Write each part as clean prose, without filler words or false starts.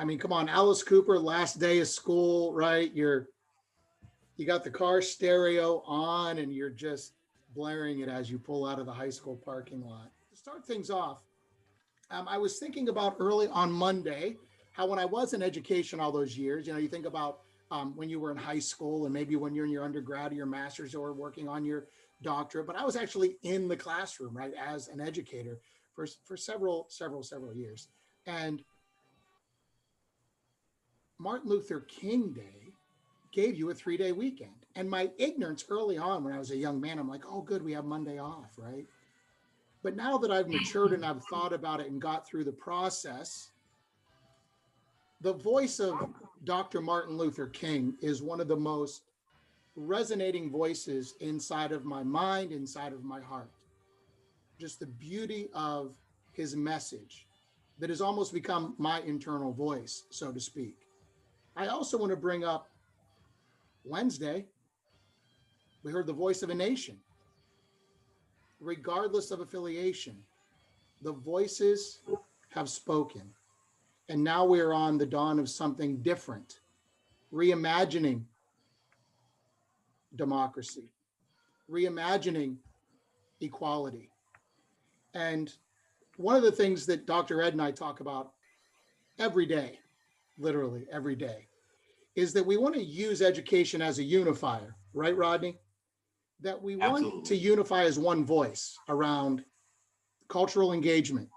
I mean, come on, Alice Cooper, last day of school, right? You got the car stereo on and you're just blaring it as you pull out of the high school parking lot. To start things off, I was thinking about early on Monday how when I was in education all those years, you think about when you were in high school and maybe when you're in your undergrad or your master's or working on your doctorate, but I was actually in the classroom, right, as an educator for several years. And Martin Luther King Day gave you a 3-day weekend. And my ignorance early on when I was a young man, I'm like, oh, good, we have Monday off, right? But now that I've matured and I've thought about it and got through the process, the voice of Dr. Martin Luther King is one of the most resonating voices inside of my mind, inside of my heart. Just the beauty of his message that has almost become my internal voice, so to speak. I also want to bring up Wednesday, we heard the voice of a nation. Regardless of affiliation, the voices have spoken. And now we're on the dawn of something different, reimagining democracy, reimagining equality. And one of the things that Dr. Ed and I talk about every day, literally every day, is that we want to use education as a unifier, right, Rodney? That we want Absolutely. to unify as one voice around cultural engagement.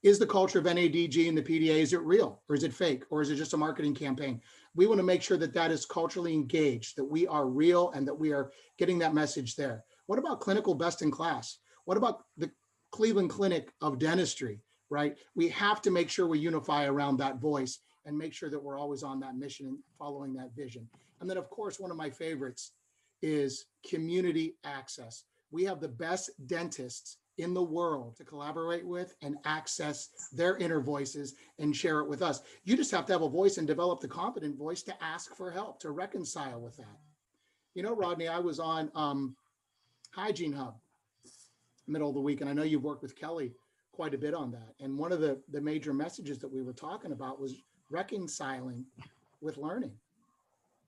Is the culture of NADG and the PDA, is it real or is it fake or is it just a marketing campaign? We want to make sure that that is culturally engaged, that we are real and that we are getting that message there. What about clinical best in class? What about the Cleveland Clinic of Dentistry, right? We have to make sure we unify around that voice and make sure that we're always on that mission and following that vision. And then of course, one of my favorites is community access. We have the best dentists in the world to collaborate with and access their inner voices and share it with us. You just have to have a voice and develop the competent voice to ask for help, to reconcile with that. Rodney, I was on Hygiene Hub middle of the week, and I know you've worked with Kelly quite a bit on that. And one of the major messages that we were talking about was reconciling with learning.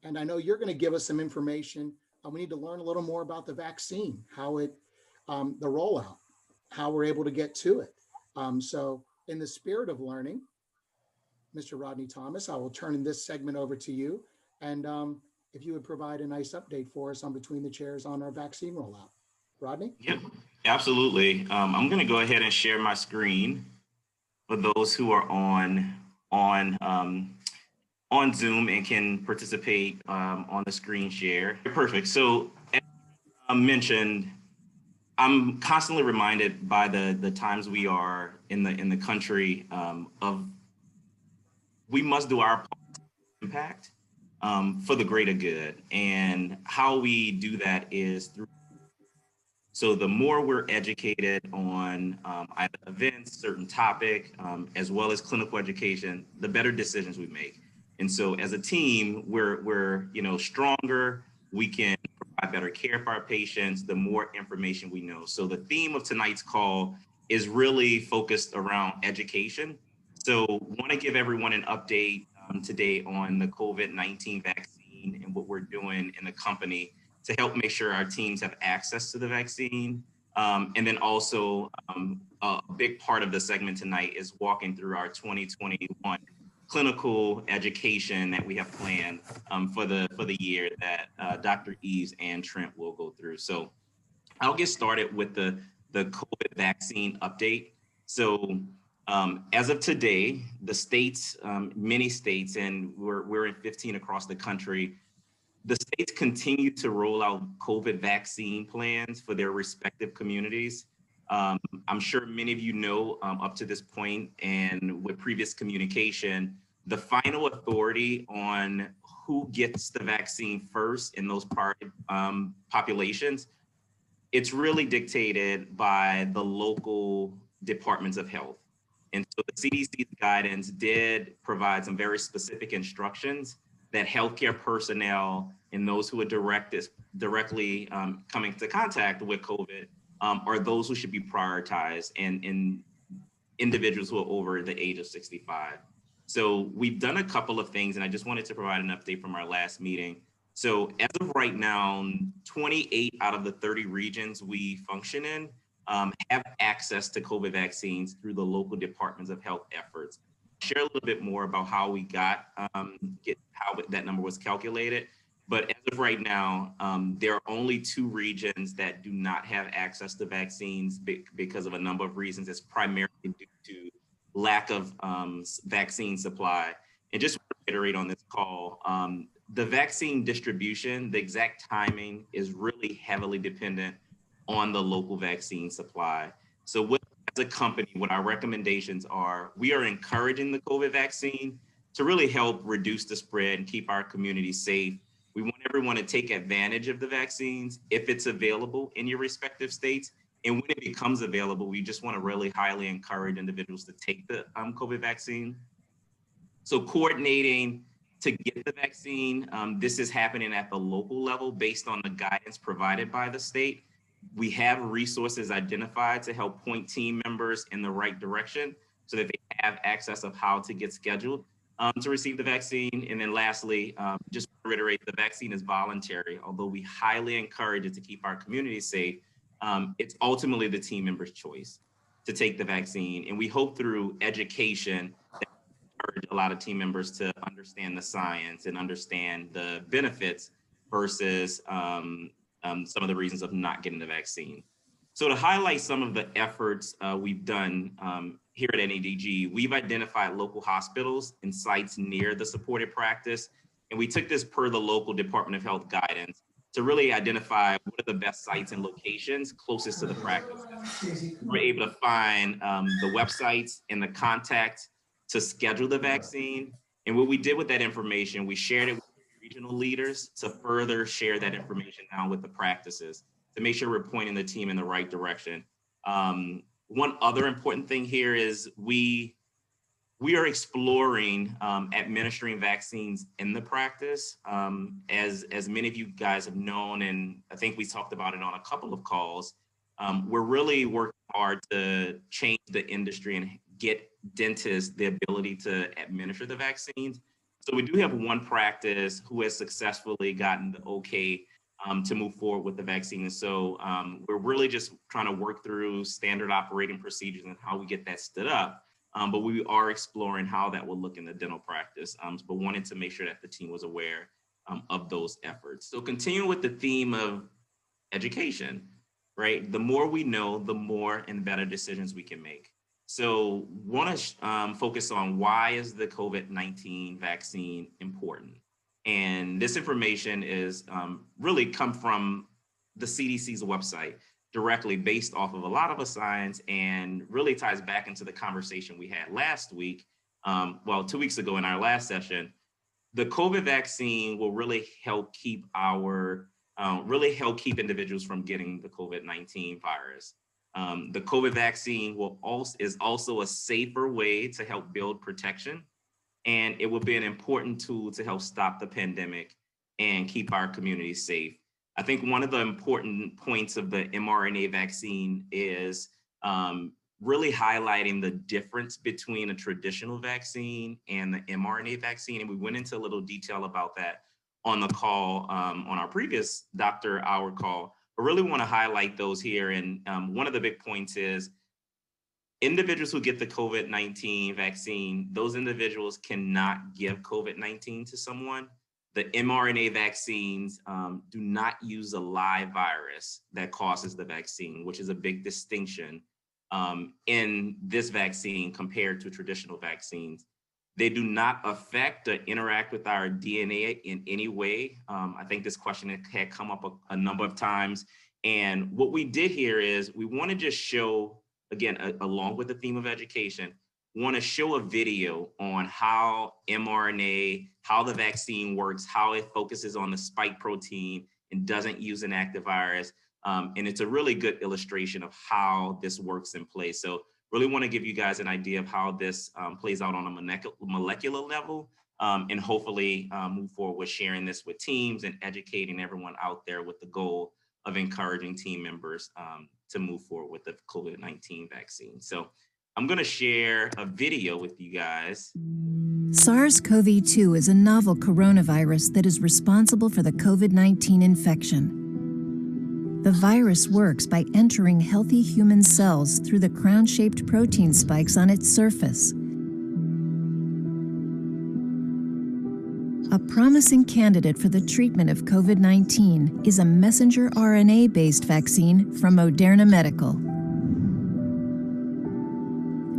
And I know you're going to give us some information. We need to learn a little more about the vaccine, how it, the rollout, how we're able to get to it. So in the spirit of learning, Mr. Rodney Thomas, I will turn this segment over to you. And if you would provide a nice update for us on Between the Chairs on our vaccine rollout. Rodney? Yep, absolutely. I'm going to go ahead and share my screen for those who are on Zoom and can participate on the screen share. Perfect. So as I mentioned, I'm constantly reminded by the times we are in the country of we must do our impact for the greater good, and how we do that is through. So the more we're educated on either events, certain topic, as well as clinical education, the better decisions we make. And so as a team, we're stronger. We can provide better care for our patients, the more information we know. So the theme of tonight's call is really focused around education. So want to give everyone an update today on the COVID-19 vaccine and what we're doing in the company to help make sure our teams have access to the vaccine. And then also a big part of the segment tonight is walking through our 2021 clinical education that we have planned for the year that Dr. Eves and Trent will go through. So I'll get started with the COVID vaccine update. So as of today, the states, many states, and we're in 15 across the country, the states continue to roll out COVID vaccine plans for their respective communities. I'm sure many of you know up to this point and with previous communication, the final authority on who gets the vaccine first in those populations, it's really dictated by the local departments of health. And so the CDC's guidance did provide some very specific instructions that healthcare personnel and those who are directly coming into contact with COVID are those who should be prioritized, and individuals who are over the age of 65. So we've done a couple of things, and I just wanted to provide an update from our last meeting. So as of right now, 28 out of the 30 regions we function in have access to COVID vaccines through the local departments of health efforts. Share a little bit more about how we got how that number was calculated. But as of right now, there are only 2 regions that do not have access to vaccines because of a number of reasons. It's primarily due to lack of vaccine supply. And just to reiterate on this call, the vaccine distribution, the exact timing is really heavily dependent on the local vaccine supply. So as a company, what our recommendations are, we are encouraging the COVID vaccine to really help reduce the spread and keep our community safe. We want everyone to take advantage of the vaccines if it's available in your respective states. And when it becomes available, we just want to really highly encourage individuals to take the COVID vaccine. So coordinating to get the vaccine, this is happening at the local level based on the guidance provided by the state. We have resources identified to help point team members in the right direction so that they have access of how to get scheduled to receive the vaccine. And then lastly, just to reiterate, the vaccine is voluntary. Although we highly encourage it to keep our community safe, it's ultimately the team member's choice to take the vaccine. And we hope through education that encourage a lot of team members to understand the science and understand the benefits versus some of the reasons of not getting the vaccine. So to highlight some of the efforts we've done here at NADG, we've identified local hospitals and sites near the supported practice. And we took this per the local Department of Health guidance to really identify what are the best sites and locations closest to the practice. We were able to find the websites and the contact to schedule the vaccine. And what we did with that information, we shared it with regional leaders to further share that information now with the practices to make sure we're pointing the team in the right direction. One other important thing here is we are exploring administering vaccines in the practice. As many of you guys have known, and I think we talked about it on a couple of calls, we're really working hard to change the industry and get dentists the ability to administer the vaccines. So we do have one practice who has successfully gotten the okay to move forward with the vaccine. And so we're really just trying to work through standard operating procedures and how we get that stood up. But we are exploring how that will look in the dental practice, but wanted to make sure that the team was aware of those efforts. So continuing with the theme of education, right? The more we know, the more and better decisions we can make. So want to focus on why is the COVID-19 vaccine important? And this information is really come from the CDC's website directly based off of a lot of the science and really ties back into the conversation we had last week, 2 weeks ago in our last session. The COVID vaccine will really help keep individuals from getting the COVID-19 virus. The COVID vaccine is also a safer way to help build protection, and it will be an important tool to help stop the pandemic and keep our communities safe. I think one of the important points of the mRNA vaccine is really highlighting the difference between a traditional vaccine and the mRNA vaccine. And we went into a little detail about that on the call, on our previous Dr. Hour call, but really want to highlight those here. And one of the big points is individuals who get the COVID-19 vaccine, those individuals cannot give COVID-19 to someone. The mRNA vaccines do not use a live virus that causes the vaccine, which is a big distinction in this vaccine compared to traditional vaccines. They do not affect or interact with our DNA in any way. I think this question had come up a number of times. And what we did here is we want to just show, again, along with the theme of education, want to show a video on how mRNA, how the vaccine works, how it focuses on the spike protein and doesn't use an active virus. And it's a really good illustration of how this works in place. So really want to give you guys an idea of how this plays out on a molecular level, and hopefully move forward with sharing this with teams and educating everyone out there with the goal of encouraging team members to move forward with the COVID-19 vaccine. So I'm going to share a video with you guys. SARS-CoV-2 is a novel coronavirus that is responsible for the COVID-19 infection. The virus works by entering healthy human cells through the crown-shaped protein spikes on its surface. A promising candidate for the treatment of COVID-19 is a messenger RNA-based vaccine from Moderna Medical.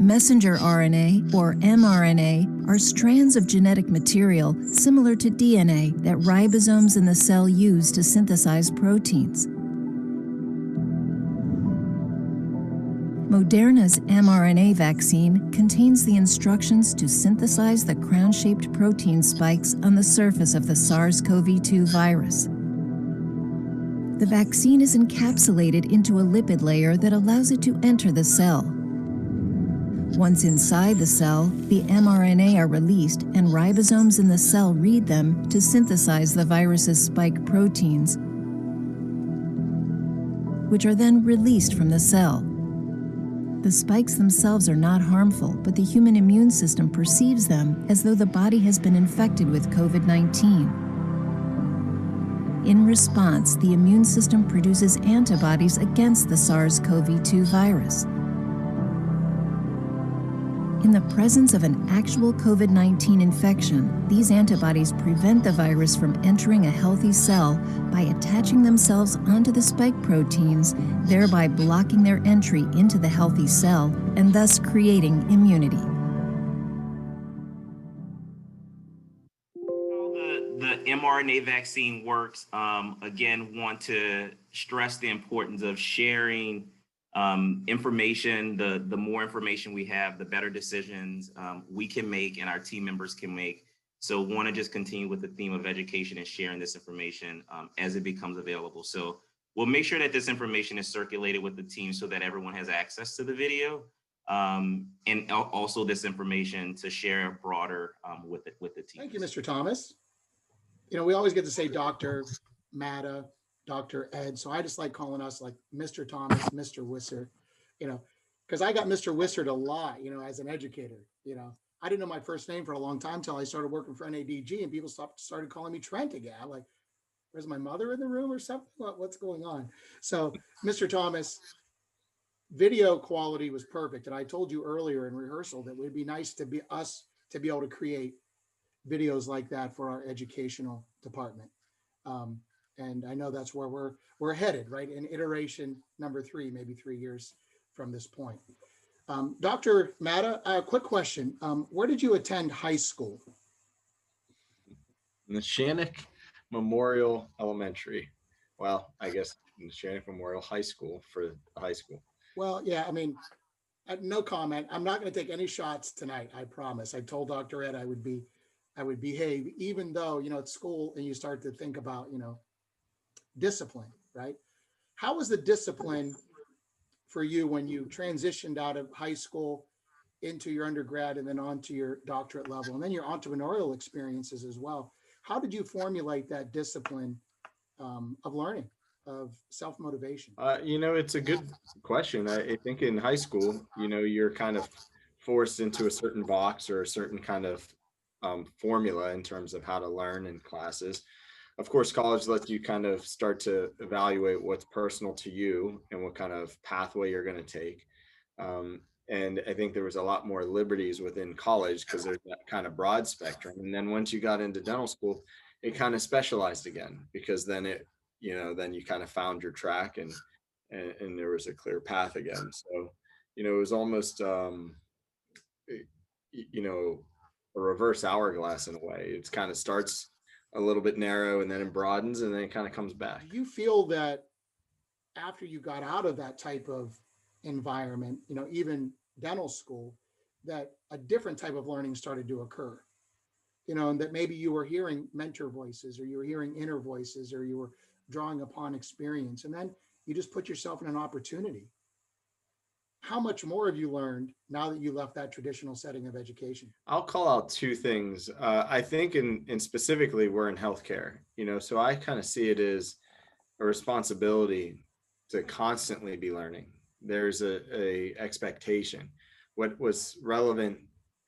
Messenger RNA, or mRNA, are strands of genetic material similar to DNA that ribosomes in the cell use to synthesize proteins. Moderna's mRNA vaccine contains the instructions to synthesize the crown-shaped protein spikes on the surface of the SARS-CoV-2 virus. The vaccine is encapsulated into a lipid layer that allows it to enter the cell. Once inside the cell, the mRNA are released and ribosomes in the cell read them to synthesize the virus's spike proteins, which are then released from the cell. The spikes themselves are not harmful, but the human immune system perceives them as though the body has been infected with COVID-19. In response, the immune system produces antibodies against the SARS-CoV-2 virus. In the presence of an actual COVID-19 infection, these antibodies prevent the virus from entering a healthy cell by attaching themselves onto the spike proteins, thereby blocking their entry into the healthy cell and thus creating immunity. How the mRNA vaccine works, again, want to stress the importance of sharing information. The more information we have, the better decisions we can make and our team members can make. So want to just continue with the theme of education and sharing this information as it becomes available. So we'll make sure that this information is circulated with the team so that everyone has access to the video, and also this information to share broader with the team. Thank you, Mr. Thomas. You know, we always get to say Dr. Matta, Dr. Ed. So I just like calling us like Mr. Thomas, Mr. Wisser, you know, because I got Mr. Wisser a lot, you know, as an educator. You know, I didn't know my first name for a long time until I started working for NADG and people started calling me Trent again. I'm like, where's my mother in the room or something? What's going on? So, Mr. Thomas, video quality was perfect. And I told you earlier in rehearsal that it would be nice to be able to create videos like that for our educational department. And I know that's where we're headed, right? In iteration number 3, maybe 3 years from this point. Dr. Matta, a quick question. Where did you attend high school? Neshannock Memorial Elementary. Well, I guess Neshannock Memorial High School for high school. Well, yeah, I mean, no comment. I'm not going to take any shots tonight. I promise. I told Dr. Ed I would behave, even though, you know, at school and you start to think about, you know, discipline, right? How was the discipline for you when you transitioned out of high school into your undergrad and then on to your doctorate level and then your entrepreneurial experiences as well? How did you formulate that discipline of learning, of self-motivation? You know, it's a good question. I think in high school, you know, you're kind of forced into a certain box or a certain kind of formula in terms of how to learn in classes. Of course, college lets you kind of start to evaluate what's personal to you and what kind of pathway you're going to take. And I think there was a lot more liberties within college because there's that kind of broad spectrum. And then once you got into dental school, it kind of specialized again, because then then you kind of found your track and there was a clear path again. So, you know, it was almost, you know, a reverse hourglass in a way. It kind of starts a little bit narrow and then it broadens and then it kind of comes back. Do you feel that after you got out of that type of environment, you know, even dental school, that a different type of learning started to occur? You know, and that maybe you were hearing mentor voices or you were hearing inner voices or you were drawing upon experience, and then you just put yourself in an opportunity. How much more have you learned now that you left that traditional setting of education? I'll call out 2 things. I think in specifically we're in healthcare, you know, so I kind of see it as a responsibility to constantly be learning. There's a expectation. what was relevant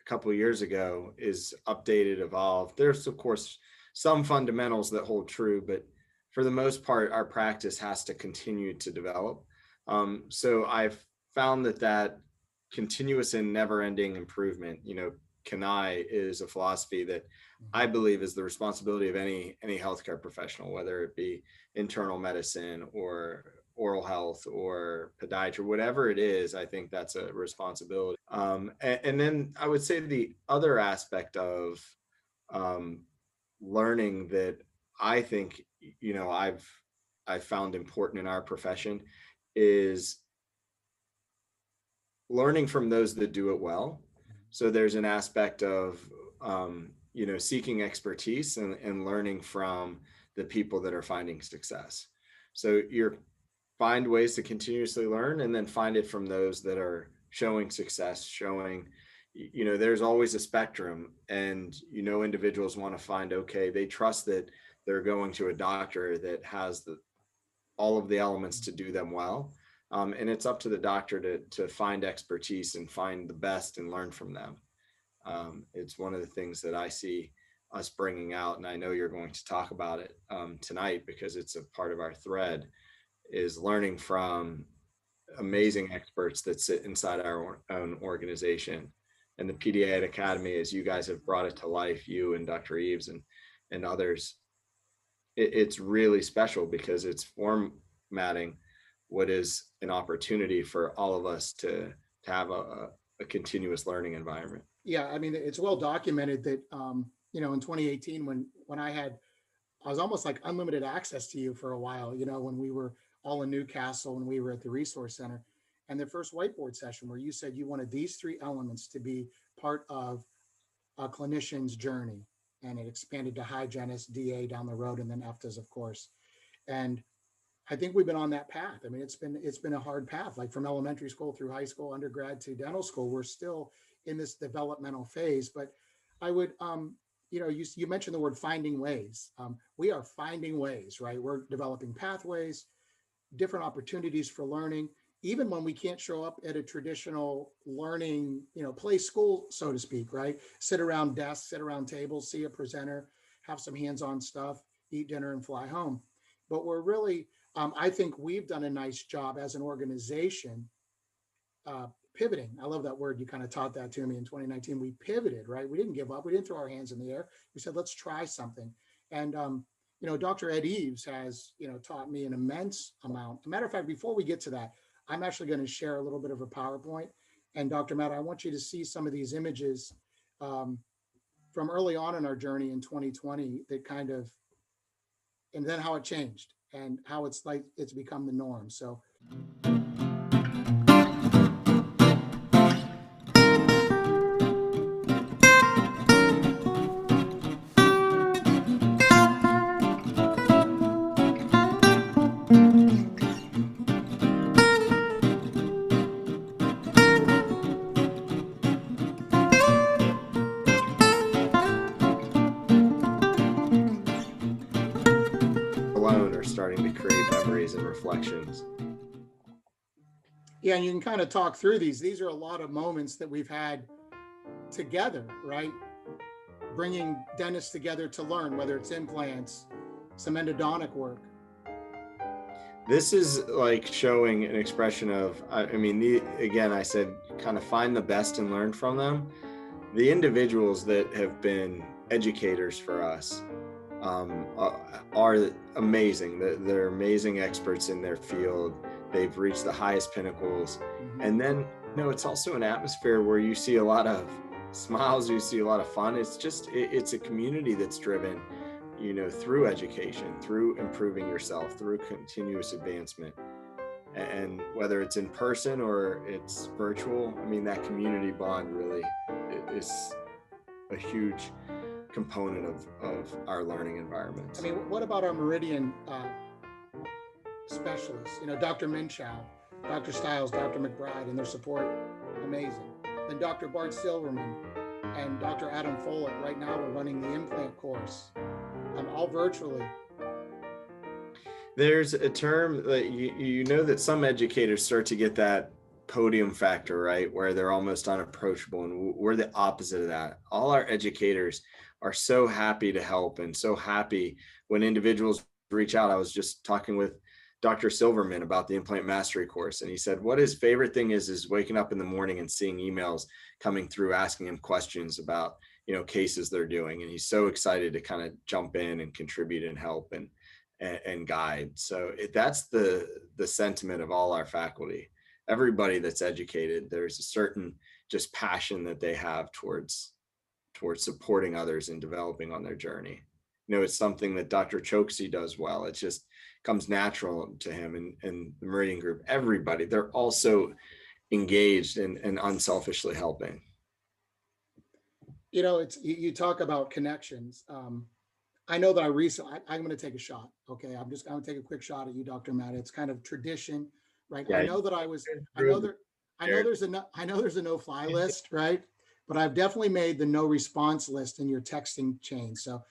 a couple of years ago is updated, evolved. There's of course some fundamentals that hold true, but for the most part, our practice has to continue to develop. So I've found that continuous and never-ending improvement, CANI is a philosophy that I believe is the responsibility of any healthcare professional, whether it be internal medicine or oral health or podiatry, whatever it is. I think that's a responsibility. And then I would say the other aspect of learning that I think, I've found important in our profession is learning from those that do it well. So there's an aspect of, seeking expertise and learning from the people that are finding success. So you're find ways to continuously learn and then find it from those that are showing success, showing, there's always a spectrum, and, individuals want to find, okay, they trust that they're going to a doctor that has all of the elements to do them well. And it's up to the doctor to find expertise and find the best and learn from them. It's one of the things that I see us bringing out, and I know you're going to talk about it tonight because it's a part of our thread, is learning from amazing experts that sit inside our own organization. And the PDA Academy, as you guys have brought it to life, you and Dr. Eves and others, it's really special because it's formatting what is an opportunity for all of us to have a continuous learning environment. Yeah, I mean, it's well documented that, in 2018, when I was almost like unlimited access to you for a while, when we were all in Newcastle and we were at the Resource Center, and the first whiteboard session where you said you wanted these three elements to be part of a clinician's journey. And it expanded to hygienist, DA down the road, and then EFTAs, of course. And I think we've been on that path. I mean, it's been a hard path, like from elementary school through high school, undergrad to dental school. We're still in this developmental phase, but I would, you mentioned the word finding ways. We are finding ways, right? We're developing pathways, different opportunities for learning, even when we can't show up at a traditional learning, play school, so to speak, right? Sit around desks, sit around tables, see a presenter, have some hands-on stuff, eat dinner and fly home. But we're really, I think we've done a nice job as an organization pivoting. I love that word. You kind of taught that to me in 2019. We pivoted, right? We didn't give up. We didn't throw our hands in the air. We said, let's try something. And, Dr. Ed Eves has, taught me an immense amount. As a matter of fact, before we get to that, I'm actually going to share a little bit of a PowerPoint. And Dr. Matt, I want you to see some of these images from early on in our journey in 2020 that kind of, and then how it changed and how it's become the norm. So. Alone are starting to create memories and reflections. Yeah, and you can kind of talk through these. These are a lot of moments that we've had together, right? Bringing dentists together to learn, whether it's implants, some endodontic work. This is like showing an expression of, again, I said, kind of find the best and learn from them. The individuals that have been educators for us are amazing. They're amazing experts in their field. They've reached the highest pinnacles. Mm-hmm. And then, it's also an atmosphere where you see a lot of smiles, you see a lot of fun. It's a community that's driven, through education, through improving yourself, through continuous advancement. And whether it's in person or it's virtual, that community bond really is a huge component of our learning environments. What about our Meridian specialists? Dr. Minshow, Dr. Stiles, Dr. McBride, and their support, amazing. Then Dr. Bart Silverman and Dr. Adam Follick. Right now, we're running the implant course, all virtually. There's a term that that some educators start to get that podium factor, right? Where they're almost unapproachable. And we're the opposite of that. All our educators are so happy to help and so happy when individuals reach out. I was just talking with Dr. Silverman about the implant mastery course. And he said, what his favorite thing is waking up in the morning and seeing emails coming through, asking him questions about, cases they're doing. And he's so excited to kind of jump in and contribute and help and guide. So that's the sentiment of all our faculty. Everybody that's educated, there's a certain just passion that they have towards supporting others and developing on their journey. It's something that Dr. Choksi does well. It just comes natural to him and the Meridian Group. Everybody, they're also engaged and unselfishly helping. You talk about connections. I know that I'm going to take a shot. Okay. I'm going to take a quick shot at you, Dr. Matt. It's kind of tradition, right? Yeah, I know there's a no-fly list, right? But I've definitely made the no response list in your texting chain. So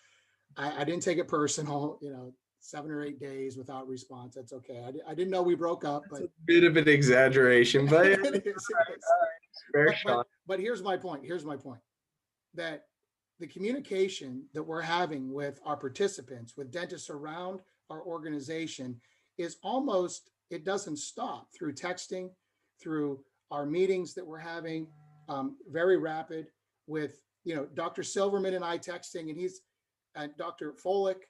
I didn't take it personal, 7 or 8 days without response. That's okay. I didn't know we broke up, but it's a bit of an exaggeration, but it is. Fair shot. But here's my point. That the communication that we're having with our participants, with dentists around our organization is almost, it doesn't stop through texting, through our meetings that we're having, very rapid with, Dr. Silverman and I texting, and Dr. Folick,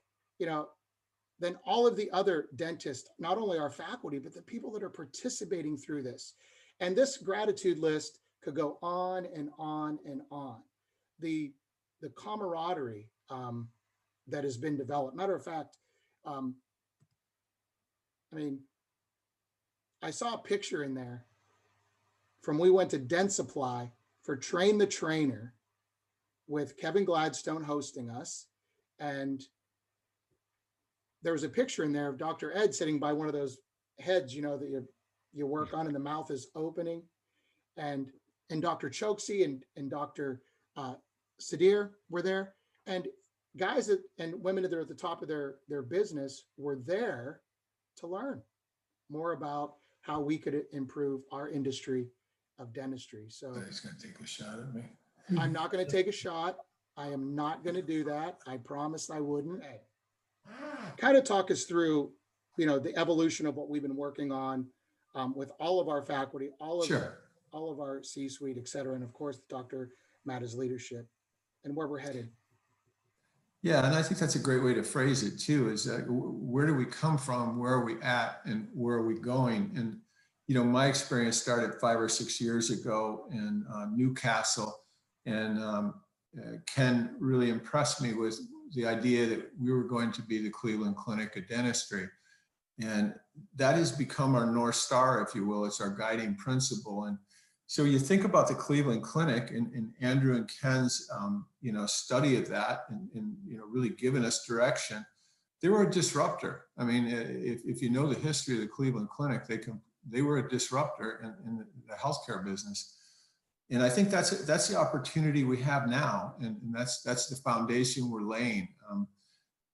then all of the other dentists, not only our faculty, but the people that are participating through this. And this gratitude list could go on and on and on. The camaraderie that has been developed. Matter of fact, I saw a picture in there from we went to Dentsply for Train the Trainer with Kevin Gladstone hosting us. And there was a picture in there of Dr. Ed sitting by one of those heads, that you work on and the mouth is opening. And Dr. Choksi and Dr. Sadir were there, and guys and women that are at the top of their business were there to learn more about how we could improve our industry of dentistry. So he's going to take a shot at me. I'm not going to take a shot. I am not going to do that. I promised I wouldn't. Kind of talk us through, the evolution of what we've been working on with all of our faculty, all of our C-suite, et cetera, and of course, Dr. Matt's leadership, and where we're headed. Yeah, and I think that's a great way to phrase it too, is that where do we come from, where are we at, and where are we going? And, my experience started 5 or 6 years ago in Newcastle, and Ken really impressed me with the idea that we were going to be the Cleveland Clinic of Dentistry. And that has become our North Star, if you will. It's our guiding principle. And so you think about the Cleveland Clinic and Andrew and Ken's, study of that and really giving us direction. They were a disruptor. I mean, if you know the history of the Cleveland Clinic, they were a disruptor in the healthcare business. And I think that's the opportunity we have now, and that's the foundation we're laying.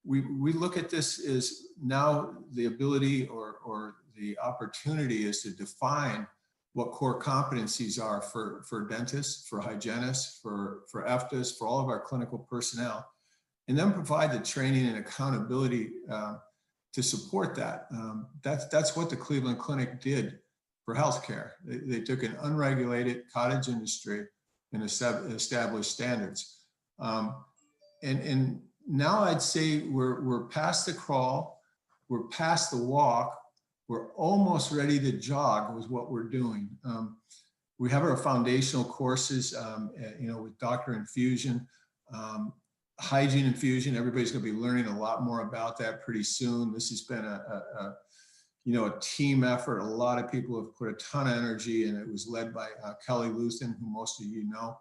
We look at this as now the ability or the opportunity is to define what core competencies are for dentists, for hygienists, for EFTAs, for all of our clinical personnel, and then provide the training and accountability to support that. That's what the Cleveland Clinic did for healthcare. They took an unregulated cottage industry and established standards. And now I'd say we're past the crawl, we're past the walk, we're almost ready to jog with what we're doing. We have our foundational courses, with Doctor Infusion, Hygiene Infusion. Everybody's going to be learning a lot more about that pretty soon. This has been a team effort. A lot of people have put a ton of energy, and it was led by Kelly Luthen, who most of you know.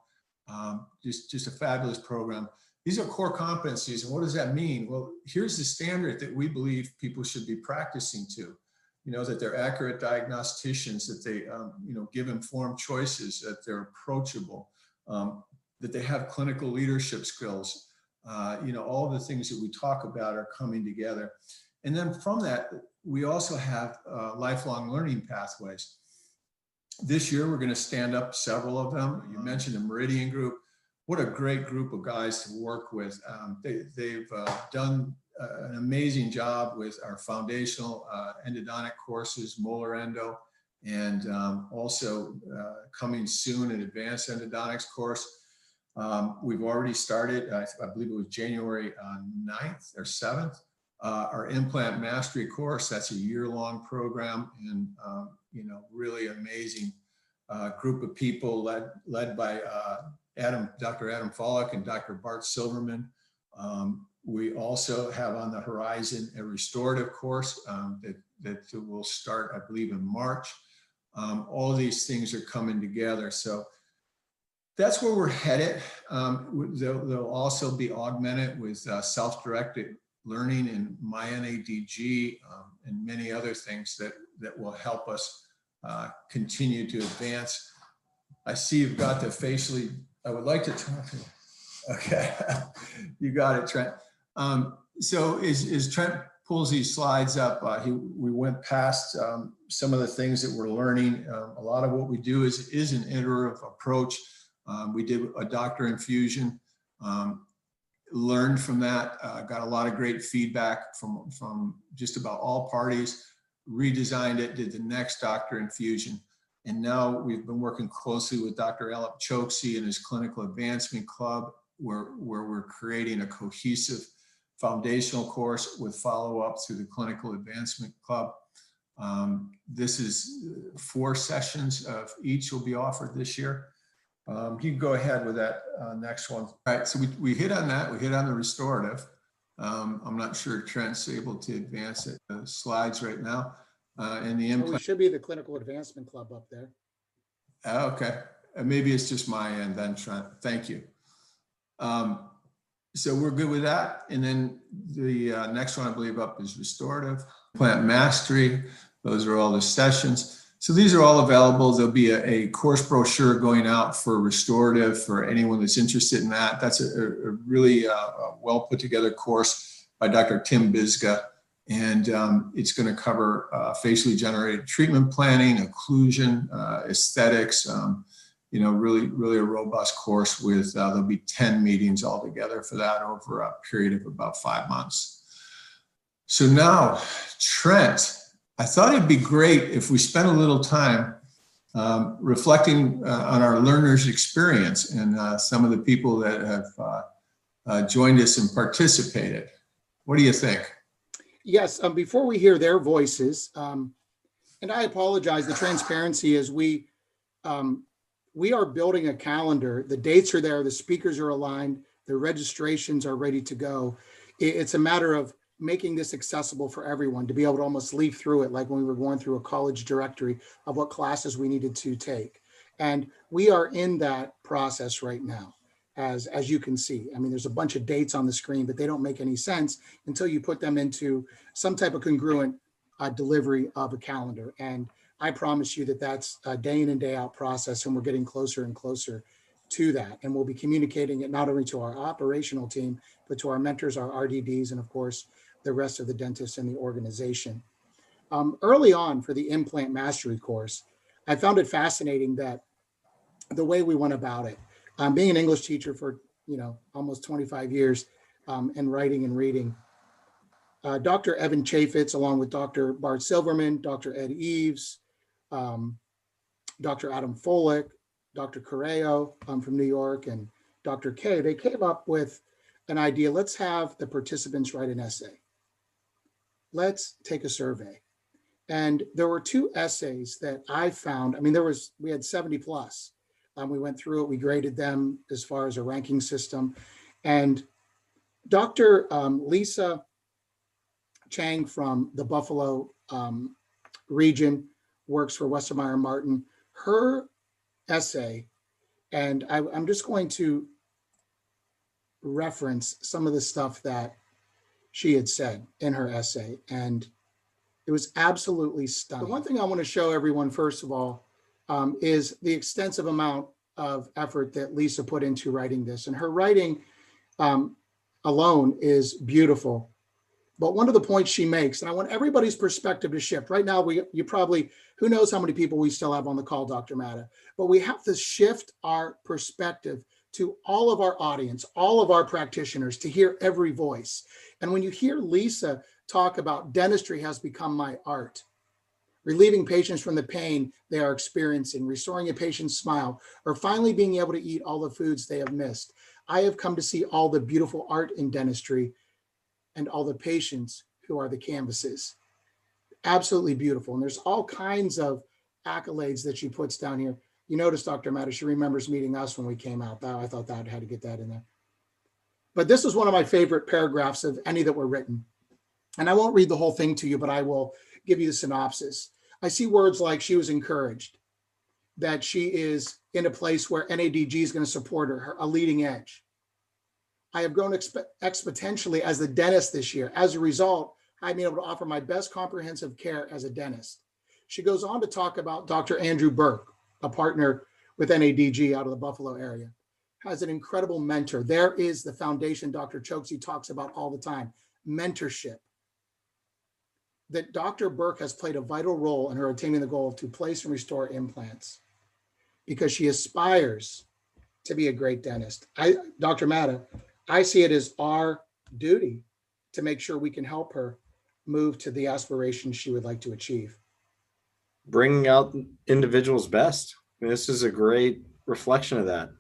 Just a fabulous program. These are core competencies, and what does that mean? Well, here's the standard that we believe people should be practicing to. That they're accurate diagnosticians, that they, give informed choices, that they're approachable, that they have clinical leadership skills. All the things that we talk about are coming together. And then from that, we also have lifelong learning pathways. this year, we're going to stand up several of them. You mentioned the Meridian Group. What a great group of guys to work with. They've done an amazing job with our foundational endodontic courses, molar endo, and also coming soon an advanced endodontics course. We've already started, I believe it was January 9th or 7th, our implant mastery course. That's a year-long program, and really amazing group of people led by Dr. Adam Follick and Dr. Bart Silverman. We also have on the horizon a restorative course that will start, I believe, in March. All of these things are coming together. So that's where we're headed. They'll also be augmented with self-directed learning in my NADG and many other things that will help us continue to advance. I see you've got the facially, I would like to talk to you. Okay, you got it, Trent. So as Trent pulls these slides up, we went past some of the things that we're learning. A lot of what we do is an iterative approach. We did a doctor infusion, learned from that, got a lot of great feedback from just about all parties, redesigned it, did the next doctor infusion. And now we've been working closely with Dr. Alep Choksi and his Clinical Advancement Club, where we're creating a cohesive foundational course with follow-up through the Clinical Advancement Club. This is 4 sessions of each will be offered this year. You can go ahead with that next one. All right, so we hit on that. We hit on the restorative. I'm not sure Trent's able to advance it, the slides right now. And the implant. We should be the Clinical Advancement Club up there. Okay, maybe it's just my end then, Trent. Thank you. So we're good with that. And then the next one I believe up is restorative, implant mastery. Those are all the sessions. So these are all available. There'll be a course brochure going out for restorative for anyone that's interested in that. That's a really well put together course by Dr. Tim Bizga. And it's going to cover facially generated treatment planning, occlusion, aesthetics, really a robust course with, there'll be 10 meetings altogether for that over a period of about 5 months. So now, Trent, I thought it'd be great if we spent a little time reflecting on our learners' experience and some of the people that have joined us and participated. What do you think? Yes, before we hear their voices, and I apologize, the transparency is we are building a calendar. The dates are there, the speakers are aligned, the registrations are ready to go. It's a matter of making this accessible for everyone to be able to almost leaf through it like when we were going through a college directory of what classes we needed to take. And we are in that process right now, as you can see. I mean, there's a bunch of dates on the screen, but they don't make any sense until you put them into some type of congruent delivery of a calendar. And I promise you that that's a day in and day out process, and we're getting closer and closer to that. And we'll be communicating it not only to our operational team, but to our mentors, our RDDs, and of course, the rest of the dentists in the organization. Early on for the implant mastery course, I found it fascinating that the way we went about it, being an English teacher for almost 25 years and writing and reading, Dr. Evan Chaffetz, along with Dr. Bart Silverman, Dr. Ed Eves, Dr. Adam Follick, Dr. Correo from New York, and Dr. K, they came up with an idea. Let's have the participants write an essay. Let's take a survey. And there were 2 essays that I found. I mean, we had 70 plus. We went through it, we graded them as far as a ranking system. And Dr. Lisa Chang from the Buffalo region works for Westermeyer Martin. Her essay, and I'm just going to reference some of the stuff that she had said in her essay, and it was absolutely stunning. The one thing I want to show everyone, first of all, is the extensive amount of effort that Lisa put into writing this. And her writing alone is beautiful. But one of the points she makes, and I want everybody's perspective to shift. Right now, you probably, who knows how many people we still have on the call, Dr. Matta, but we have to shift our perspective to all of our audience, all of our practitioners, to hear every voice. And when you hear Lisa talk about dentistry has become my art, relieving patients from the pain they are experiencing, restoring a patient's smile, or finally being able to eat all the foods they have missed, I have come to see all the beautiful art in dentistry and all the patients who are the canvases. Absolutely beautiful. And there's all kinds of accolades that she puts down here. You notice, Dr. Matta, she remembers meeting us when we came out. I thought that I had to get that in there. But this is one of my favorite paragraphs of any that were written. And I won't read the whole thing to you, but I will give you the synopsis. I see words like she was encouraged, that she is in a place where NADG is going to support her, a leading edge. I have grown exponentially as a dentist this year. As a result, I've been able to offer my best comprehensive care as a dentist. She goes on to talk about Dr. Andrew Burke, a partner with NADG out of the Buffalo area, has an incredible mentor. There is the foundation Dr. Chokshi talks about all the time, mentorship. That Dr. Burke has played a vital role in her attaining the goal to place and restore implants because she aspires to be a great dentist. Dr. Matta, I see it as our duty to make sure we can help her move to the aspirations she would like to achieve. Bringing out individuals' best. This is a great reflection of that.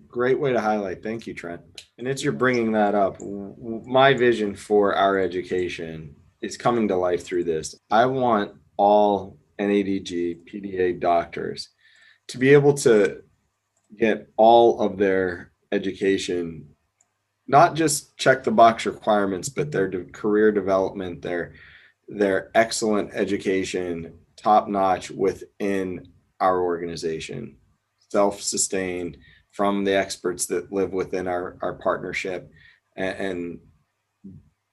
Great way to highlight. Thank you, Trent. And it's you're bringing that up. My vision for our education is coming to life through this. I want all NADG PDA doctors to be able to get all of their education, not just check the box requirements, but their career development, their excellent education, top notch within our organization, self-sustained from the experts that live within our partnership, and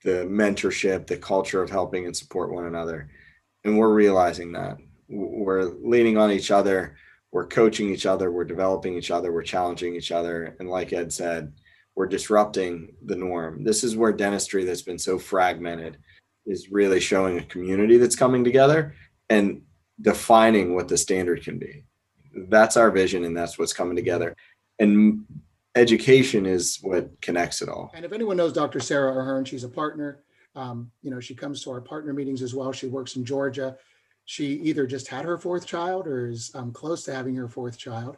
the mentorship, the culture of helping and support one another. And we're realizing that we're leaning on each other, we're coaching each other, we're developing each other, we're challenging each other. And like Ed said, we're disrupting the norm. This is where dentistry that's been so fragmented is really showing a community that's coming together and defining what the standard can be. That's our vision, and that's what's coming together. And education is what connects it all. And if anyone knows Dr. Sarah Ahern, she's a partner. She comes to our partner meetings as well. She works in Georgia. She either just had her fourth child or is close to having her fourth child.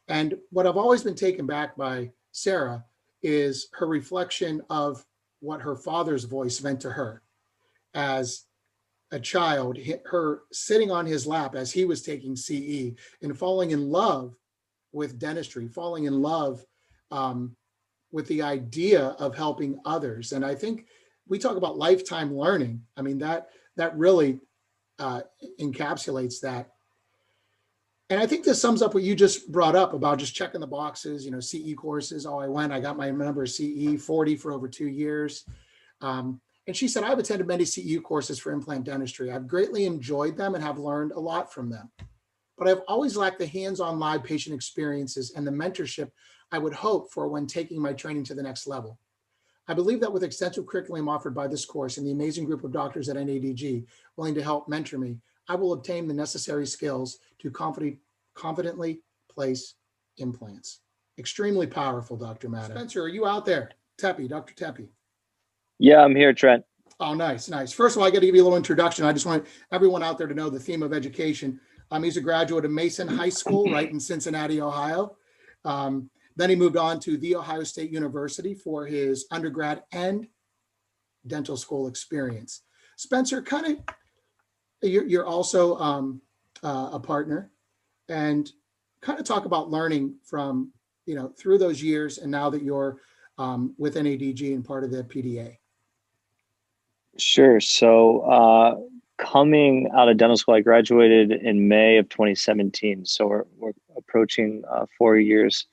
And what I've always been taken back by Sarah is her reflection of what her father's voice meant to her as a child, her sitting on his lap as he was taking CE and falling in love with dentistry, falling in love with the idea of helping others. And I think we talk about lifetime learning. I mean, that really encapsulates that. And I think this sums up what you just brought up about just checking the boxes, CE courses. Oh, I got my number of CE 40 for over 2 years. And she said, I've attended many CE courses for implant dentistry. I've greatly enjoyed them and have learned a lot from them. But I've always lacked the hands-on live patient experiences and the mentorship I would hope for when taking my training to the next level. I believe that with extensive curriculum offered by this course and the amazing group of doctors at NADG willing to help mentor me, I will obtain the necessary skills to confidently place implants. Extremely powerful, Dr. Matta. Spencer, are you out there? Tappy, Dr. Tappy. Yeah, I'm here, Trent. Oh, nice. First of all, I got to give you a little introduction. I just want everyone out there to know the theme of education. He's a graduate of Mason High School, right in Cincinnati, Ohio. Then he moved on to The Ohio State University for his undergrad and dental school experience. Spencer, you're also a partner, and kind of talk about learning from, through those years and now that you're with NADG and part of the PDA. Sure. So coming out of dental school, I graduated in May of 2017. So we're approaching 4 years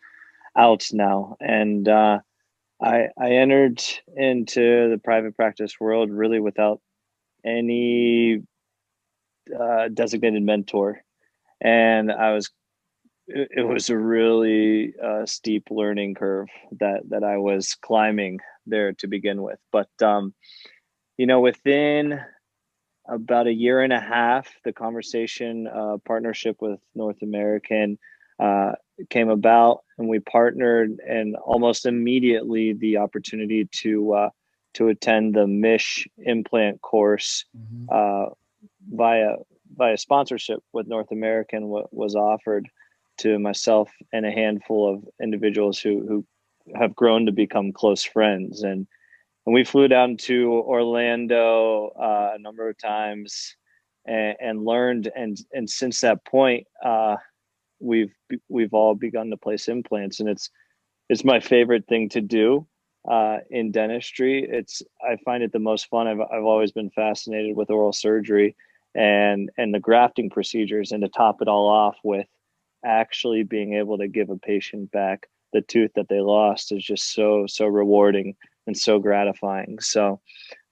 out now. And I entered into the private practice world really without any designated mentor. And it was a really steep learning curve that I was climbing there to begin with. But within about a year and a half, the conversation partnership with North American came about, and we partnered, and almost immediately the opportunity to attend the MISH implant course via sponsorship with North American was offered to myself and a handful of individuals who have grown to become close friends. And we flew down to Orlando a number of times and learned. And since that point, we've all begun to place implants, and it's my favorite thing to do in dentistry. I find it the most fun. I've always been fascinated with oral surgery and the grafting procedures, and to top it all off with actually being able to give a patient back the tooth that they lost is just so rewarding and so gratifying. So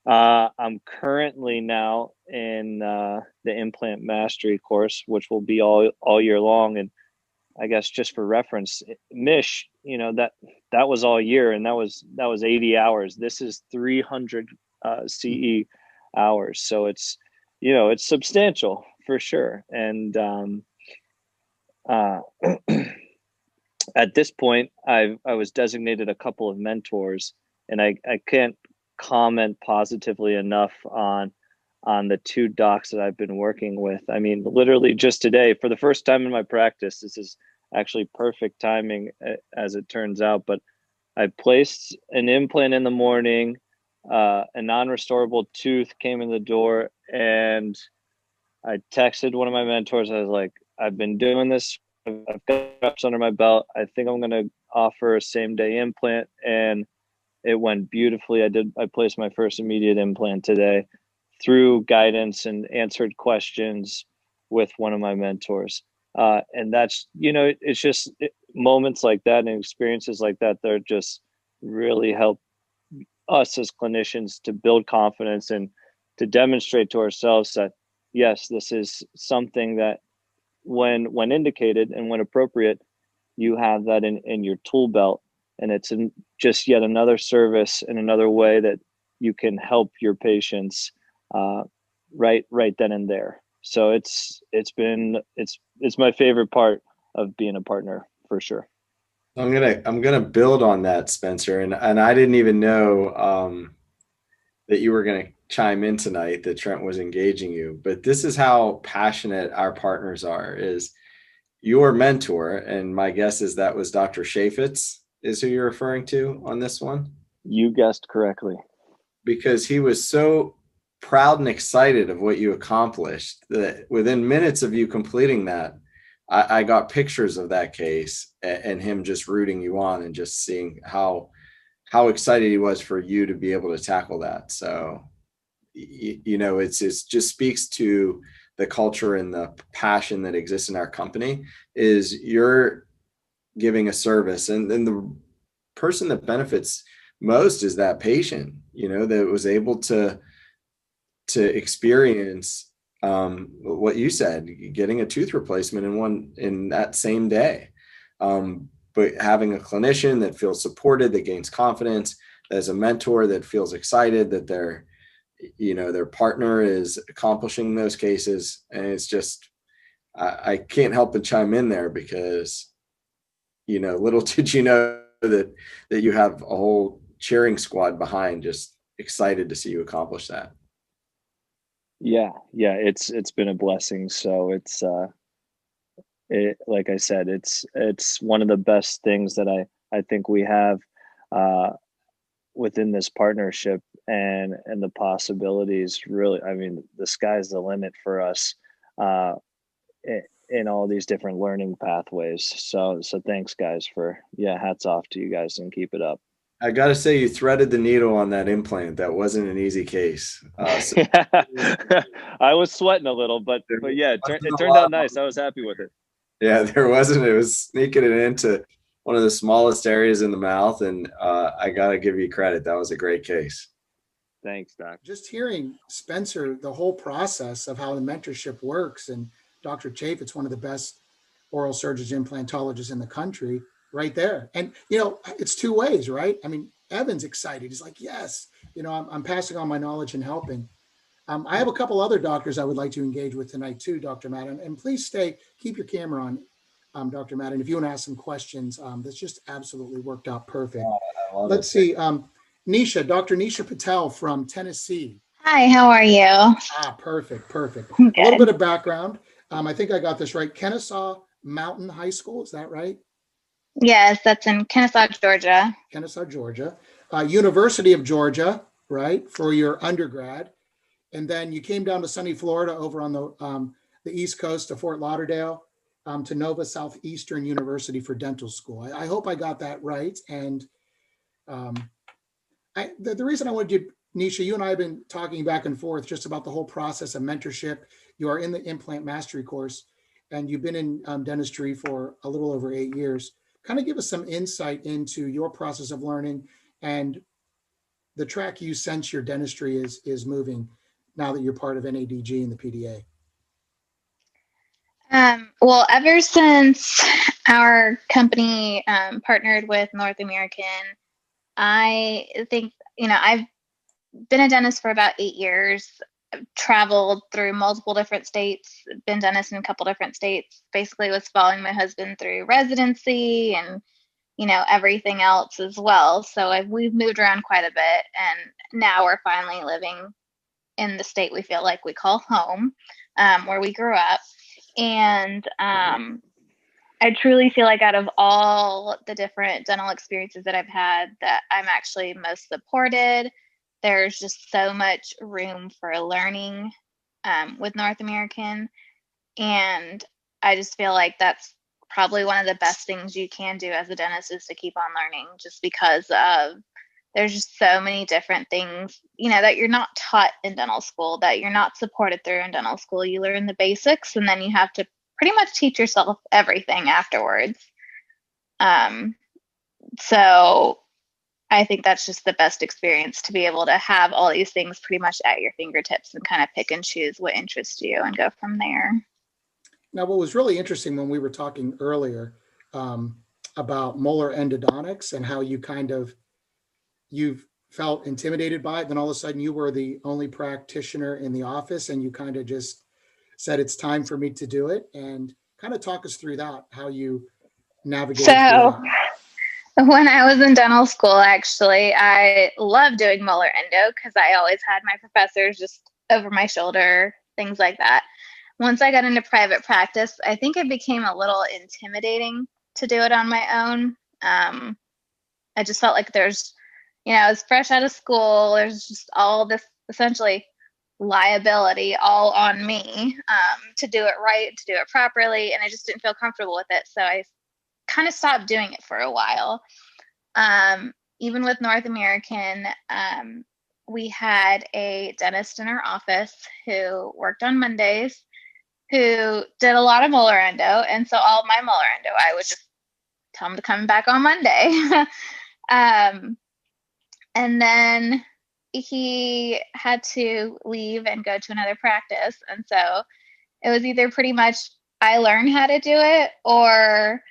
I'm currently now in the implant mastery course, which will be all year long. And I guess just for reference, MISH, that was all year, and that was 80 hours. This is 300 CE hours. So it's substantial for sure. And at this point, I was designated a couple of mentors, and I can't comment positively enough on the two docs that I've been working with. I mean, literally just today, for the first time in my practice, this is actually perfect timing as it turns out, but I placed an implant in the morning, a non-restorable tooth came in the door, and I texted one of my mentors. I was like, I've been doing this. I've got reps under my belt. I think I'm going to offer a same day implant, and it went beautifully. I placed my first immediate implant today through guidance and answered questions with one of my mentors. And that's, it's just moments like that and experiences like that that just really help us as clinicians to build confidence and to demonstrate to ourselves that, yes, this is something that when indicated and when appropriate, you have that in your tool belt. And it's just yet another service and another way that you can help your patients right then and there. So it's my favorite part of being a partner for sure. I'm gonna build on that, Spencer, and I didn't even know that you were gonna chime in tonight, that Trent was engaging you. But this is how passionate our partners are. Is your mentor, and my guess is that was Dr. Chaffetz is who you're referring to on this one? You guessed correctly. Because he was so proud and excited of what you accomplished that within minutes of you completing that, I got pictures of that case and him just rooting you on and just seeing how excited he was for you to be able to tackle that. So, it's just speaks to the culture and the passion that exists in our company. Is you're giving a service, and the person that benefits most is that patient, that was able to experience what you said, getting a tooth replacement in that same day. But having a clinician that feels supported, that gains confidence, as a mentor that feels excited that their partner is accomplishing those cases. And it's just, I can't help but chime in there because, little did you know that you have a whole cheering squad behind, just excited to see you accomplish that. Yeah, it's been a blessing. So it's like I said, it's one of the best things that I think we have within this partnership, and the possibilities really, I mean, the sky's the limit for us in all these different learning pathways. So thanks guys hats off to you guys, and keep it up. I got to say, you threaded the needle on that implant. That wasn't an easy case. I was sweating a little, but yeah, it turned out nice. I was happy with it. Yeah, there wasn't. It was sneaking it into one of the smallest areas in the mouth, and I got to give you credit. That was a great case. Thanks, Doc. Just hearing Spencer, the whole process of how the mentorship works, and Dr. Chaffetz, one of the best oral surgeons, implantologists in the country, right there. And, it's two ways, right? I mean, Evan's excited. He's like, yes, I'm passing on my knowledge and helping. I have a couple other doctors I would like to engage with tonight too, Dr. Madden, and please keep your camera on, Dr. Madden, if you want to ask some questions. That's just absolutely worked out perfect. Let's see, Dr. Nisha Patel from Tennessee. Hi, how are you? Perfect. Good. A little bit of background. I think I got this right. Kennesaw Mountain High School, is that right? Yes, that's in Kennesaw, Georgia. Kennesaw, Georgia. University of Georgia, right, for your undergrad. And then you came down to sunny Florida over on the East Coast to Fort Lauderdale, to Nova Southeastern University for dental school. I hope I got that right. And the reason I wanted you, Nisha, you and I have been talking back and forth just about the whole process of mentorship. You are in the implant mastery course, and you've been in dentistry for a little over 8 years. Kind of give us some insight into your process of learning and the track you sense your dentistry is moving now that you're part of NADG and the PDA. Well, ever since our company partnered with North American, I think, I've been a dentist for about 8 years, traveled through multiple different states, been dentist in a couple different states, basically was following my husband through residency and, everything else as well. So we've moved around quite a bit, and now we're finally living in the state we feel like we call home, where we grew up. And I truly feel like out of all the different dental experiences that I've had, that I'm actually most supported. There's just so much room for learning with North American. And I just feel like that's probably one of the best things you can do as a dentist, is to keep on learning, just because there's just so many different things, that you're not taught in dental school, that you're not supported through in dental school. You learn the basics, and then you have to pretty much teach yourself everything afterwards. So I think that's just the best experience, to be able to have all these things pretty much at your fingertips and kind of pick and choose what interests you and go from there. Now, what was really interesting when we were talking earlier about molar endodontics and how you've felt intimidated by it, then all of a sudden you were the only practitioner in the office, and you kind of just said, it's time for me to do it. And kind of talk us through that, how you navigated through that. When I was in dental school, actually, I loved doing molar endo because I always had my professors just over my shoulder, things like that. Once I got into private practice, I think it became a little intimidating to do it on my own. I just felt like there's, I was fresh out of school. There's just all this essentially liability all on me to do it right, to do it properly. And I just didn't feel comfortable with it. So I kind of stopped doing it for a while. Even with North American, we had a dentist in our office who worked on Mondays, who did a lot of molar endo. And so all of my molar endo, I would just tell him to come back on Monday. And then he had to leave and go to another practice. And so it was either pretty much I learn how to do it, or,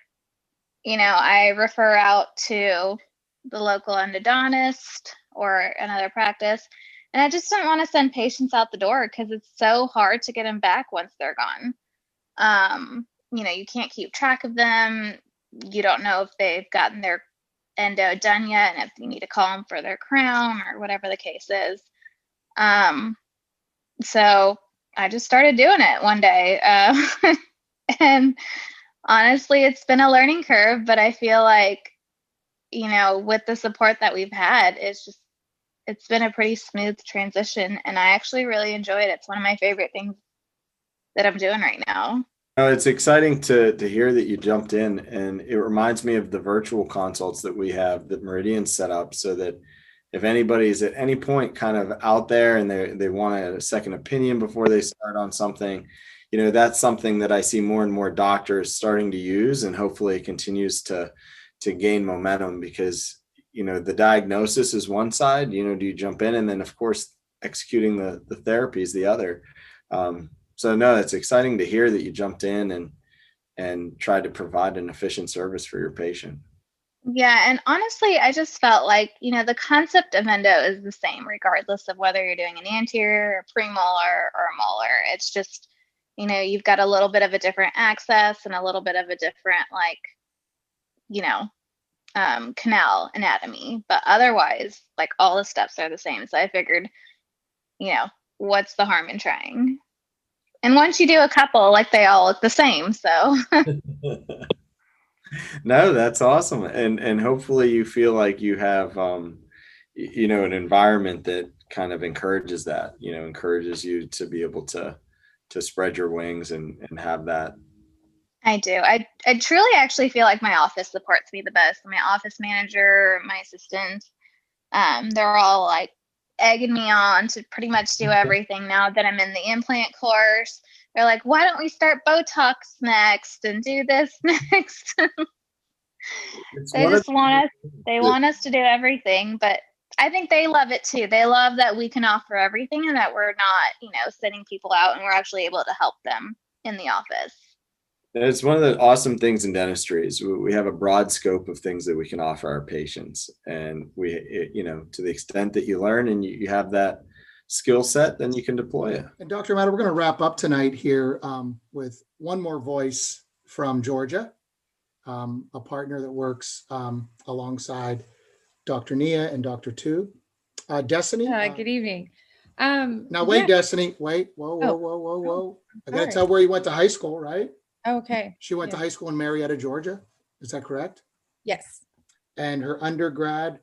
I refer out to the local endodontist or another practice. And I just don't want to send patients out the door because it's so hard to get them back once they're gone. You can't keep track of them. You don't know if they've gotten their endo done yet, and if you need to call them for their crown or whatever the case is. So I just started doing it one day. And honestly, it's been a learning curve, but I feel like, with the support that we've had, it's been a pretty smooth transition, and I actually really enjoy it. It's one of my favorite things that I'm doing right now. It's exciting to hear that you jumped in, and it reminds me of the virtual consults that we have that Meridian set up, so that if anybody's at any point kind of out there and they want a second opinion before they start on something, that's something that I see more and more doctors starting to use, and hopefully it continues to gain momentum, because, the diagnosis is one side, do you jump in, and then of course, executing the therapy is the other. So no, it's exciting to hear that you jumped in and tried to provide an efficient service for your patient. Yeah, and honestly, I just felt like, the concept of endo is the same, regardless of whether you're doing an anterior, a premolar, or a molar. It's just, you've got a little bit of a different access and a little bit of a different, like, you know, canal anatomy. But otherwise, like, all the steps are the same. So I figured, you know, what's the harm in trying? And once you do a couple, like, they all look the same. So No, that's awesome. And hopefully you feel like you have an environment that kind of encourages that, encourages you to be able to spread your wings and have that. I do. I truly actually feel like my office supports me the best. My office manager, my assistant, they're all like egging me on to pretty much do everything now that I'm in the implant course. They're like, why don't we start Botox next and do this next? It's They one of just want us, they the, want us to do everything, but I think they love it too. They love that we can offer everything and that we're not, sending people out, and we're actually able to help them in the office. it's one of the awesome things in dentistry is we have a broad scope of things that we can offer our patients. And to the extent that you learn and you have that skill set, then you can deploy it. And Dr. Madden, we're going to wrap up tonight here with one more voice from Georgia, a partner that works alongside Dr. Nia and Dr. Tu. Destiny. Good evening. Now, wait, yeah. Destiny, wait, whoa. I got to tell where you went to high school, right? Okay. She went to high school in Marietta, Georgia. Is that correct? Yes. And her undergrad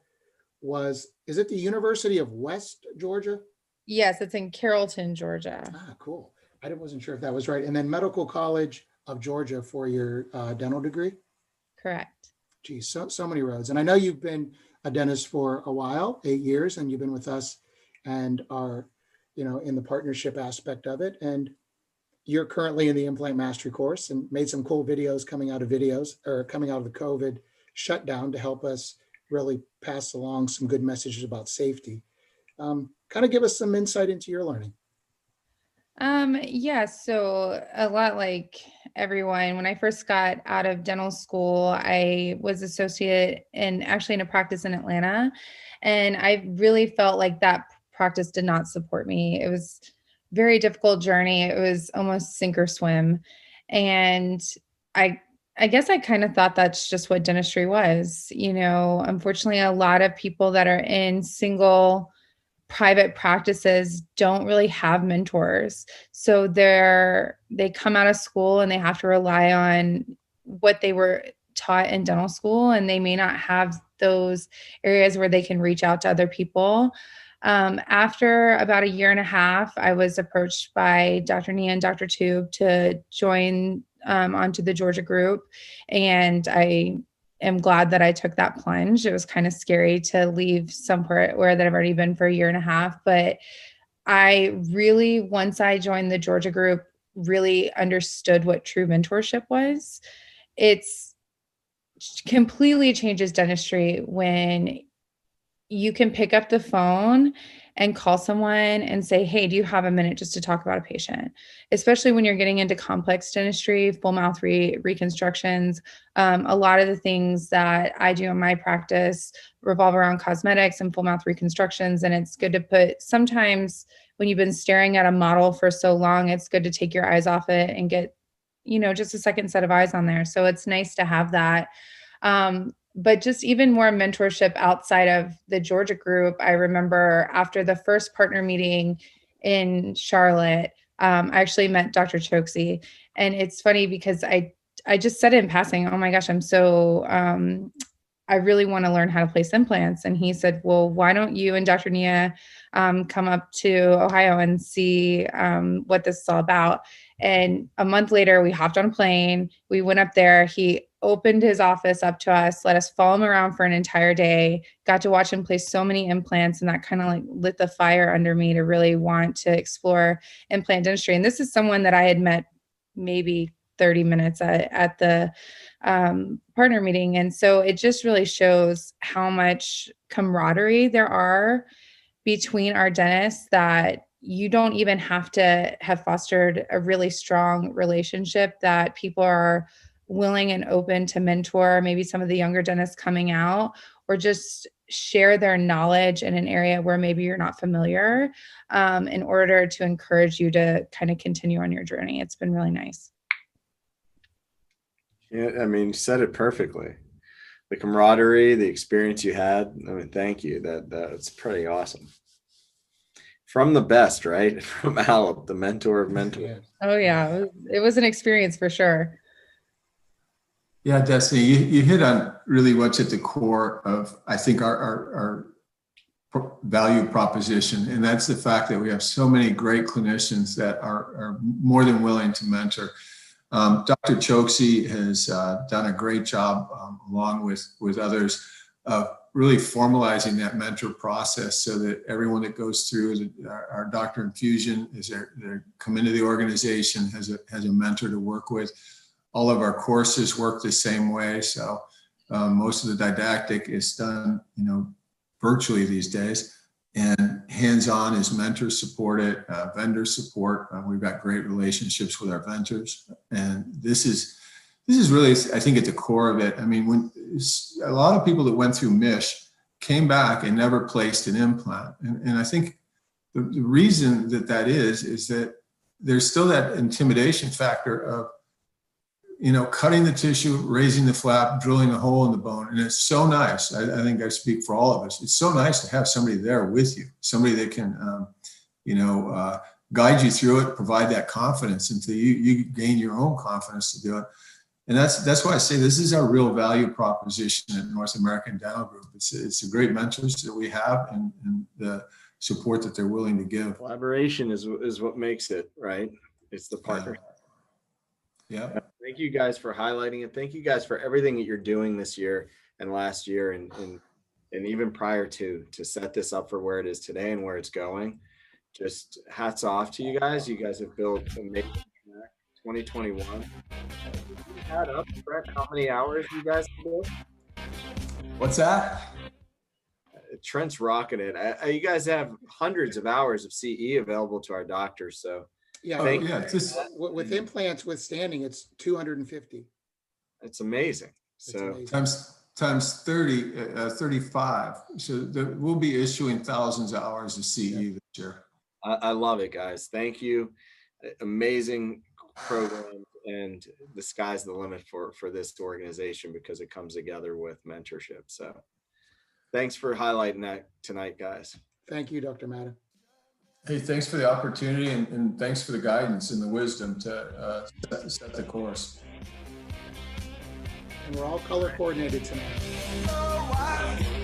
is it the University of West Georgia? Yes, it's in Carrollton, Georgia. Ah, cool. I wasn't sure if that was right. And then Medical College of Georgia for your dental degree? Correct. Geez, so many roads. And I know you've been a dentist for a while, 8 years, and you've been with us and are, in the partnership aspect of it. And you're currently in the implant mastery course and made some cool videos coming out of the COVID shutdown to help us really pass along some good messages about safety. Kind of give us some insight into your learning. Yeah, so a lot like everyone, when I first got out of dental school, I was associate in a practice in Atlanta. And I really felt like that practice did not support me. It was a very difficult journey. It was almost sink or swim. And I guess I kind of thought that's just what dentistry was. Unfortunately, a lot of people that are in single private practices don't really have mentors. So they come out of school and they have to rely on what they were taught in dental school, and they may not have those areas where they can reach out to other people. After about a year and a half, I was approached by Dr. Nia and Dr. Tube to join onto the Georgia group. And I am glad that I took that plunge. It was kind of scary to leave somewhere where that I've already been for a year and a half. But I really, once I joined the Georgia group, really understood what true mentorship was. It's completely changes dentistry when you can pick up the phone and call someone and say, hey, do you have a minute just to talk about a patient? Especially when you're getting into complex dentistry, full mouth reconstructions. A lot of the things that I do in my practice revolve around cosmetics and full mouth reconstructions. And it's good to sometimes when you've been staring at a model for so long, it's good to take your eyes off it and get, just a second set of eyes on there. So it's nice to have that. But just even more mentorship outside of the Georgia group. I remember after the first partner meeting in Charlotte, I actually met Dr. Choksi. And it's funny because I just said it in passing, oh my gosh, I really want to learn how to place implants. And he said, well, why don't you and Dr. Nia come up to Ohio and see what this is all about? And a month later, we hopped on a plane. We went up there. He opened his office up to us, let us follow him around for an entire day, got to watch him place so many implants. And that kind of like lit the fire under me to really want to explore implant dentistry. And this is someone that I had met maybe 30 minutes at the partner meeting. And so it just really shows how much camaraderie there are between our dentists that you don't even have to have fostered a really strong relationship, that people are willing and open to mentor maybe some of the younger dentists coming out, or just share their knowledge in an area where maybe you're not familiar, in order to encourage you to kind of continue on your journey. It's been really nice. Yeah, I mean, you said it perfectly. The camaraderie, the experience you had. I mean, thank you. That's pretty awesome. From the best, right? From Al, the mentor of mentors. Oh yeah, it was an experience for sure. Yeah, Destiny, you hit on really what's at the core of, I think, our value proposition. And that's the fact that we have so many great clinicians that are more than willing to mentor. Dr. Choksi has done a great job, along with others, of really formalizing that mentor process so that everyone that goes through our doctor infusion, as they come into the organization, has a mentor to work with. All of our courses work the same way. So most of the didactic is done, virtually these days, and hands-on is mentor supported, vendor support. We've got great relationships with our vendors, and this is really, I think, at the core of it. I mean, when a lot of people that went through MISH came back and never placed an implant, and I think the reason that is that there's still that intimidation factor of, cutting the tissue, raising the flap, drilling a hole in the bone. And it's so nice. I think I speak for all of us. It's so nice to have somebody there with you, somebody that can, guide you through it, provide that confidence until you gain your own confidence to do it. And that's why I say this is our real value proposition at North American Dental Group. It's the great mentors that we have and the support that they're willing to give. Collaboration is what makes it, right? It's the partner. Yeah. Thank you guys for highlighting it. Thank you guys for everything that you're doing this year and last year and even prior to set this up for where it is today and where it's going. Just hats off to you guys. You guys have built amazing 2021. Add up, Brett, how many hours you guys have built? What's that? Trent's rocking it. You guys have hundreds of hours of CE available to our doctors. So Yeah, with implants withstanding, it's 250. It's amazing. So amazing. Times 30, 35. So we'll be issuing thousands of hours of CE this year. I love it, guys. Thank you. Amazing program, and the sky's the limit for this organization because it comes together with mentorship. So thanks for highlighting that tonight, guys. Thank you, Dr. Madden. Hey, thanks for the opportunity and thanks for the guidance and the wisdom to set the course. And we're all color coordinated tonight.